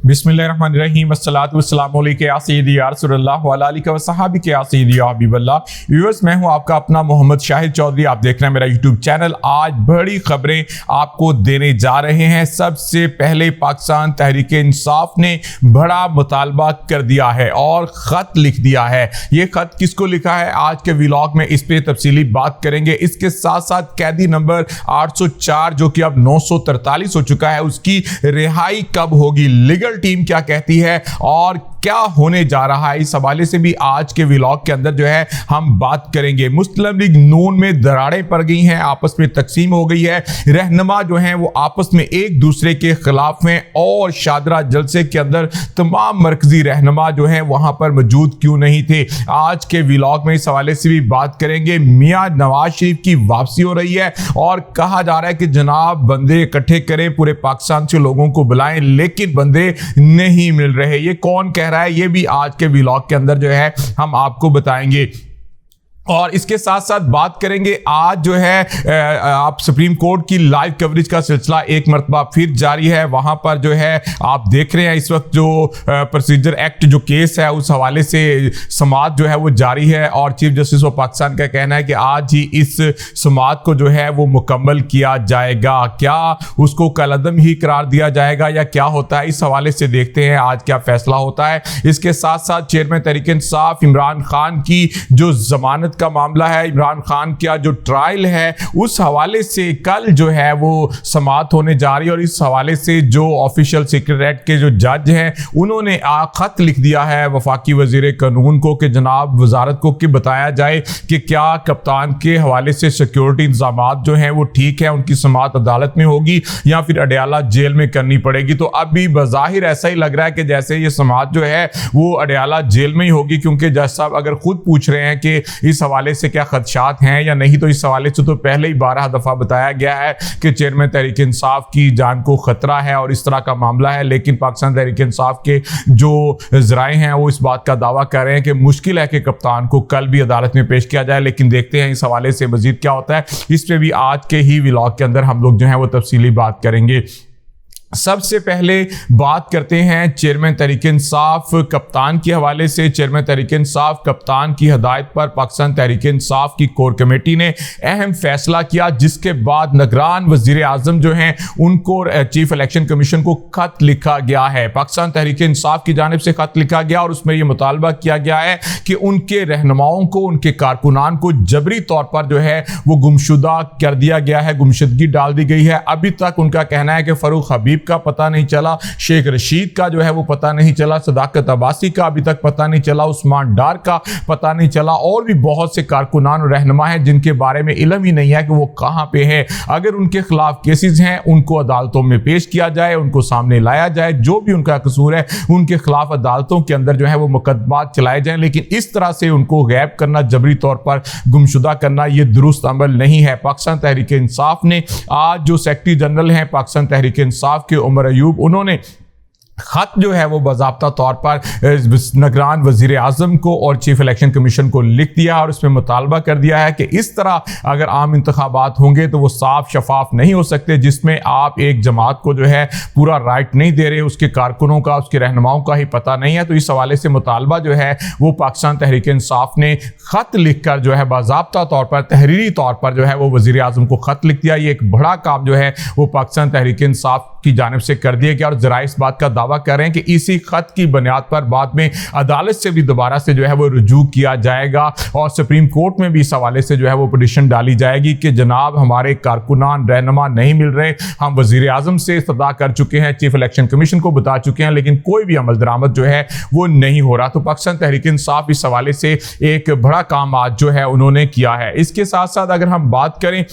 बिस्मिल्लाहिर्रहमानिर्रहीम अस्सलातु वस्सलामु अलैका या सय्यदी या रसूलल्लाह व अला आलिका व सहाबिका या सय्यदी या हबीबल्लाह। व्यूअर्स, मैं हूं आपका अपना मोहम्मद शाहिद चौधरी। आप देख रहे हैं मेरा यूट्यूब चैनल। आज बड़ी खबरें आपको देने जा रहे हैं। सबसे पहले पाकिस्तान तहरीक इंसाफ ने बड़ा मुतालबा कर दिया है और ख़त लिख दिया है। ये ख़त किसको लिखा है, आज के व्लॉग में इस पर तफसीली बात करेंगे। इसके साथ साथ कैदी नंबर 804 जो कि अब 943 हो चुका है, उसकी रिहाई कब होगी, लीगल टीम क्या कहती है और क्या होने जा रहा है, इस हवाले से भी आज के व्लॉग के अंदर जो है हम बात करेंगे। मुस्लिम लीग नून में दरारें पड़ गई हैं, आपस में तकसीम हो गई है। रहनुमा जो हैं वो आपस में एक दूसरे के खिलाफ हैं और शादरा जलसे के अंदर तमाम मरकजी रहनुमा जो हैं वहां पर मौजूद क्यों नहीं थे, आज के व्लॉग में इस हवाले से भी बात करेंगे। मियां नवाज शरीफ की वापसी हो रही है और कहा जा रहा है कि जनाब बंदे इकट्ठे करें, पूरे पाकिस्तान से लोगों को बुलाएं, लेकिन बंदे नहीं मिल रहे। ये कौन कह रहा है, ये भी आज के व्लॉग के अंदर जो है हम आपको बताएंगे। और इसके साथ साथ बात करेंगे, आज जो है आप सुप्रीम कोर्ट की लाइव कवरेज का सिलसिला एक मरतबा फिर जारी है। वहां पर जो है आप देख रहे हैं इस वक्त जो प्रोसीजर एक्ट जो केस है उस हवाले से समाअत जो है वो जारी है और चीफ जस्टिस ऑफ पाकिस्तान का कहना है कि आज ही इस समाअत को जो है वो मुकम्मल किया जाएगा। क्या उसको कलअदम ही करार दिया जाएगा या क्या होता है, इस हवाले से देखते हैं आज क्या फैसला होता है। इसके साथ साथ चेयरमैन तहरीक इंसाफ इमरान खान की जो जमानत का मामला है, इमरान खान का जो ट्रायल है, उस हवाले से कल जो है वो समाअत होने जा रही है और इस हवाले से जो ऑफिशियल सेक्रेटरीट के जो जज हैं उन्होंने खत लिख दिया है वफाकी वजीर कानून को कि जनाब वजारत को कि बताया जाए कि क्या कप्तान के हवाले से सिक्योरिटी इंतजाम जो हैं वो ठीक है, उनकी समाअत अदालत में होगी या फिर अडयाला जेल में करनी पड़ेगी। तो अभी बज़ाहिर ऐसा ही लग रहा है कि जैसे ये समाअत जो है वो अडयाला जेल में ही होगी, क्योंकि जज साहब अगर खुद पूछ रहे हैं कि इस हवाले से क्या खदशात हैं या नहीं, तो इस हवाले से तो पहले ही 12 दफा बताया गया है कि चेयरमैन तहरीक इंसाफ की जान को खतरा है और इस तरह का मामला है। लेकिन पाकिस्तान तहरीक इंसाफ के जो जराए हैं वो इस बात का दावा कर रहे हैं कि मुश्किल है कि कप्तान को कल भी अदालत में पेश किया जाए। लेकिन देखते हैं इस हवाले से मजीद क्या होता है। इस पर भी आज के ही व्लॉग के अंदर हम लोग जो है वो तफसीली बात करेंगे। सबसे पहले बात करते हैं चेयरमैन तहरीक इंसाफ कप्तान के हवाले से। चेयरमैन तहरीक इंसाफ कप्तान की हदायत पर पाकिस्तान तहरीक इंसाफ की कोर कमेटी ने अहम फैसला किया, जिसके बाद निगरान वजीर आजम जो हैं उनको चीफ इलेक्शन कमीशन को खत लिखा गया है। पाकिस्तान तहरीक इंसाफ की जानिब से खत लिखा गया और उसमें यह मुतालबा किया गया है कि उनके रहनुमाओं को, उनके कारकुनान को जबरी तौर पर जो है वो गुमशुदा कर दिया गया है, गुमशुदगी डाल दी गई है। अभी तक उनका कहना है कि फरूक हबीब का पता नहीं चला, शेख रशीद का जो है वो पता नहीं चला, सदाकत अब्बासी का अभी तक पता नहीं चला, उस्मान डार का पता नहीं चला और भी बहुत से कारकुनान और रहनुमा हैं जिनके बारे में इल्म ही नहीं है कि वो कहां पे है। अगर उनके खिलाफ केसेस हैं उनको अदालतों में पेश किया जाए, उनको सामने लाया जाए, जो भी उनका कसूर है उनके खिलाफ अदालतों के अंदर जो है वो मुकदमात चलाए जाएं। लेकिन इस तरह से उनको गैब करना, जबरी तौर पर गुमशुदा करना, ये दुरुस्त अमल नहीं है। पाकिस्तान तहरीक इंसाफ ने आज जो सेक्रेटरी जनरल हैं पाकिस्तान तहरीक इंसाफ के उमर अयूब, उन्होंने खत जो है वो बाज़ाब्ता तौर पर निगरान वजीर आजम को और चीफ इलेक्शन कमीशन को लिख दिया और उसमें मुतालबा कर दिया है कि इस तरह अगर आम इंतखाबात होंगे तो वो साफ शफाफ नहीं हो सकते, जिसमें आप एक जमात को जो है पूरा राइट नहीं दे रहे, उसके कारकुनों का, उसके रहनुमाओं का ही पता नहीं है। तो इस हवाले से मुतालबा जो है वो पाकिस्तान तहरीक इंसाफ ने खत लिख कर जो है बाज़ाब्ता तौर पर, तहरीरी तौर पर जो है वो वजीर आजम को खत लिख दिया। ये एक बड़ा काम जो है वो पाकिस्तान तहरीक इंसाफ की जानिब से कर दिया गया और जरा इस बात का दावा कर रहे हैं कि इसी खत की बुनियाद पर बाद में अदालत से भी दोबारा से जो है वो रुजू किया जाएगा और सुप्रीम कोर्ट में भी इस हवाले से जो है वो पिटीशन डाली जाएगी कि जनाब हमारे कारकुनान रहनुमा नहीं मिल रहे, हम वजीर आजम से इस्तदा कर चुके हैं, चीफ इलेक्शन कमीशन को बता चुके हैं, लेकिन कोई भी अमल दरामद जो है वो नहीं हो रहा। तो पाकिस्तान तहरीक इंसाफ इस हवाले से एक बड़ा काम आज जो है उन्होंने किया है। इसके साथ साथ अगर हम बात करें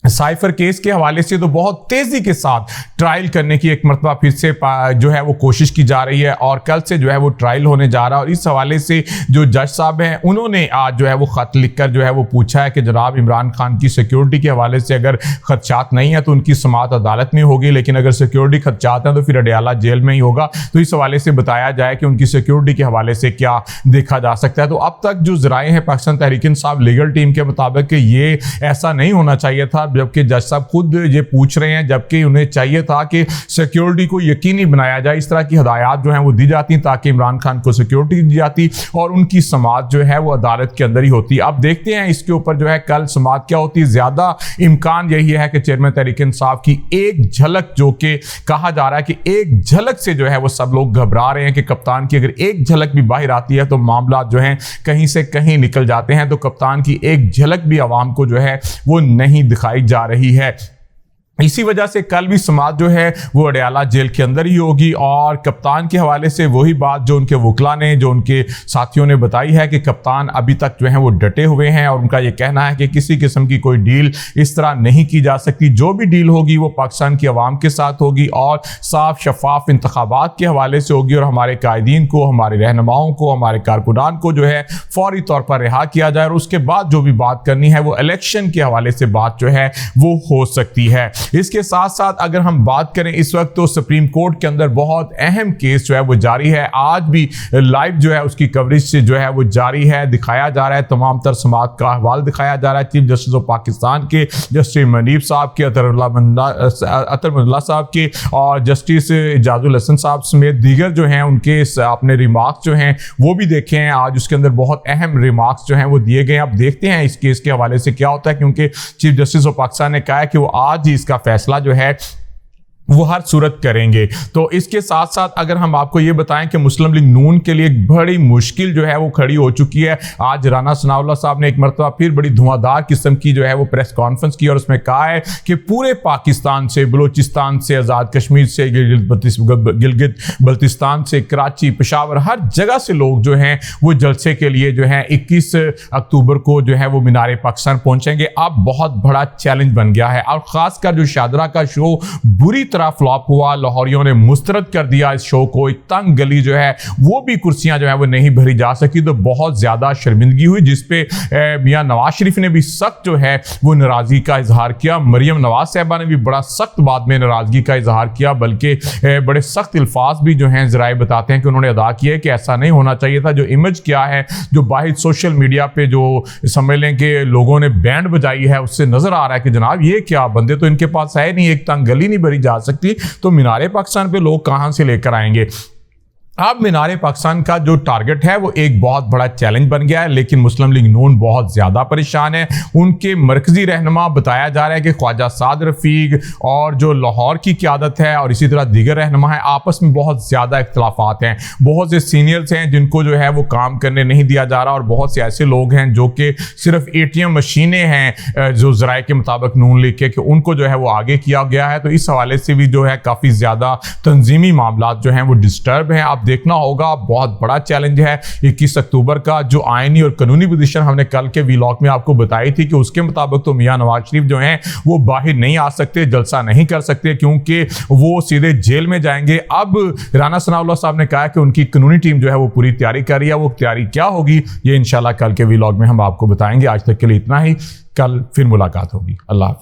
साइफर केस के हवाले से, तो बहुत तेजी के साथ ट्रायल करने की एक मरतबा फिर से जो है वो कोशिश की जा रही है और कल से जो है वो ट्रायल होने जा रहा है। और इस हवाले से जो जज साहब हैं उन्होंने आज जो है वो खत लिखकर जो है वो पूछा है कि जनाब इमरान खान की सिक्योरिटी के हवाले से अगर खदशात नहीं है तो उनकी समाअत अदालत में होगी, लेकिन अगर सिक्योरिटी खदशात हैं तो फिर अडयाला जेल में ही होगा। तो इस हवाले से बताया जाए कि उनकी सिक्योरिटी के हवाले से क्या देखा जा सकता है। तो अब तक जो जराए हैं पाकिस्तान तहरीक इंसाफ लीगल टीम के मुताबिक ये ऐसा नहीं होना चाहिए था, जबकि जज साहब खुद ये पूछ रहे हैं, जबकि उन्हें चाहिए था कि सिक्योरिटी को यकीनी बनाया जाए। इस तरह की हिदायत जो है वो दी जाती ताकि इमरान खान को सिक्योरिटी दी जाती और उनकी समाअत जो है वो अदालत के अंदर ही होती। अब देखते हैं इसके ऊपर जो है कल समाअत क्या होती है। ज्यादा इम्कान यही है कि चेयरमैन तहरीक इंसाफ की एक झलक, जो कि कहा जा रहा है कि एक झलक से जो है वो सब लोग घबरा रहे हैं कि कप्तान की अगर एक झलक भी बाहर आती है तो मामला जो है कहीं से कहीं निकल जाते हैं। तो कप्तान की एक झलक भी आवाम को जो है वो नहीं दिखाई जा रही है। इसी वजह से कल भी समाअत जो है वो अडयाला जेल के अंदर ही होगी और कप्तान के हवाले से वही बात जो उनके वकला ने, जो उनके साथियों ने बताई है कि कप्तान अभी तक जो है वो डटे हुए हैं और उनका ये कहना है कि किसी किस्म की कोई डील इस तरह नहीं की जा सकती। जो भी डील होगी वो पाकिस्तान की आवाम के साथ होगी और साफ शफाफ इंतखाबात के हवाले से होगी और हमारे कायदीन को, हमारे रहनुमाओं को, हमारे कारकुनान को जो है फौरी तौर पर रिहा किया जाए और उसके बाद जो भी बात करनी है वो इलेक्शन के हवाले से बात जो है वो हो सकती है। इसके साथ साथ अगर हम बात करें इस वक्त तो सुप्रीम कोर्ट के अंदर बहुत अहम केस जो है वो जारी है। आज भी लाइव जो है उसकी कवरेज से जो है वो जारी है, दिखाया जा रहा है, तमाम तर समाअत का अहवाल दिखाया जा रहा है। चीफ जस्टिस ऑफ पाकिस्तान के जस्टिस मनीब साहब के, अतर मुल्ला साहब के और जस्टिस इजाजुल हसन साहब समेत दीगर जो हैं उनके अपने रिमार्क्स जो हैं वो भी देखे हैं। आज उसके अंदर बहुत अहम रिमार्क्स जो हैं वो दिए गए हैं। अब देखते हैं इस केस के हवाले से क्या होता है, क्योंकि चीफ जस्टिस ऑफ पाकिस्तान ने कहा है कि वो आज ही इसका फैसला जो है वो हर सूरत करेंगे। तो इसके साथ साथ अगर हम आपको ये बताएं कि मुस्लिम लीग नून के लिए एक बड़ी मुश्किल जो है वो खड़ी हो चुकी है। आज राना सनाउल्लाह साहब ने एक मरतबा फिर बड़ी धुआंधार किस्म की जो है वो प्रेस कॉन्फ्रेंस की और उसमें कहा है कि पूरे पाकिस्तान से, बलूचिस्तान से, आज़ाद कश्मीर से, गिलगित बल्तिस्तान से, कराची, पेशावर, हर जगह से लोग जो हैं वो जलसे के लिए जो है 21 अक्टूबर को जो है वो मीनार पाकिस्तान पहुंचेंगे। अब बहुत बड़ा चैलेंज बन गया है और खासकर जो शादरा का शो बुरी फ्लॉप हुआ, लाहौरियों ने मुस्तरद कर दिया इस शो को। एक तंग गली जो है वो भी कुर्सियां जो है वो नहीं भरी जा सकी, तो बहुत ज्यादा शर्मिंदगी हुई, जिसपे मियां नवाज शरीफ ने भी सख्त जो है वो नाराजगी का इजहार किया। मरियम नवाज साहबा ने भी बड़ा सख्त बाद में नाराजगी का इजहार किया, बल्कि बड़े सख्त अल्फाज भी जो हैं जराए बताते हैं कि उन्होंने अदा किया है कि ऐसा नहीं होना चाहिए था। जो इमेज क्या है, जो बाहर सोशल मीडिया पे जो समझ लें कि लोगों ने बैंड बजाई है, उससे नजर आ रहा है कि जनाब ये क्या बंदे तो इनके पास है नहीं, एक तंग गली नहीं भरी जा सकती, तो मीनारे पाकिस्तान पे लोग कहां से लेकर आएंगे। अब मीनारे पाकिस्तान का जो टारगेट है वो एक बहुत बड़ा चैलेंज बन गया है, लेकिन मुस्लिम लीग नून बहुत ज्यादा परेशान है। उनके मरकजी रहनुमा बताया जा रहा है कि ख्वाजा साद रफीक और जो लाहौर की क़यादत है और इसी तरह दीगर रहनुमा है, आपस में बहुत ज्यादा इख्तलाफात हैं। बहुत से सीनियर्स हैं जिनको जो है वो काम करने नहीं दिया जा रहा और बहुत से ऐसे लोग हैं जो कि सिर्फ ATM मशीनें हैं जो जराए के मुताबिक नून लीग के, कि उनको जो है वो आगे किया गया है। तो इस हवाले से भी जो है काफ़ी ज़्यादा तंजीमी मामला जो हैं वो डिस्टर्ब हैं। आप देखना होगा, बहुत बड़ा चैलेंज है 21 अक्टूबर का। जो आईनी और कानूनी पोजीशन हमने कल के व्लॉग में आपको बताई थी कि उसके मुताबिक तो मियां नवाज शरीफ जो हैं वो बाहर नहीं आ सकते, जलसा नहीं कर सकते, क्योंकि वो सीधे जेल में जाएंगे। अब राना सनाउल्लाह साहब ने कहा कि उनकी कानूनी टीम जो है वो पूरी तैयारी कर रही है। वो तैयारी क्या होगी ये इंशाल्लाह कल के व्लॉग में हम आपको बताएंगे। आज तक के लिए इतना ही, कल फिर मुलाकात होगी। अल्लाह हाफिज़।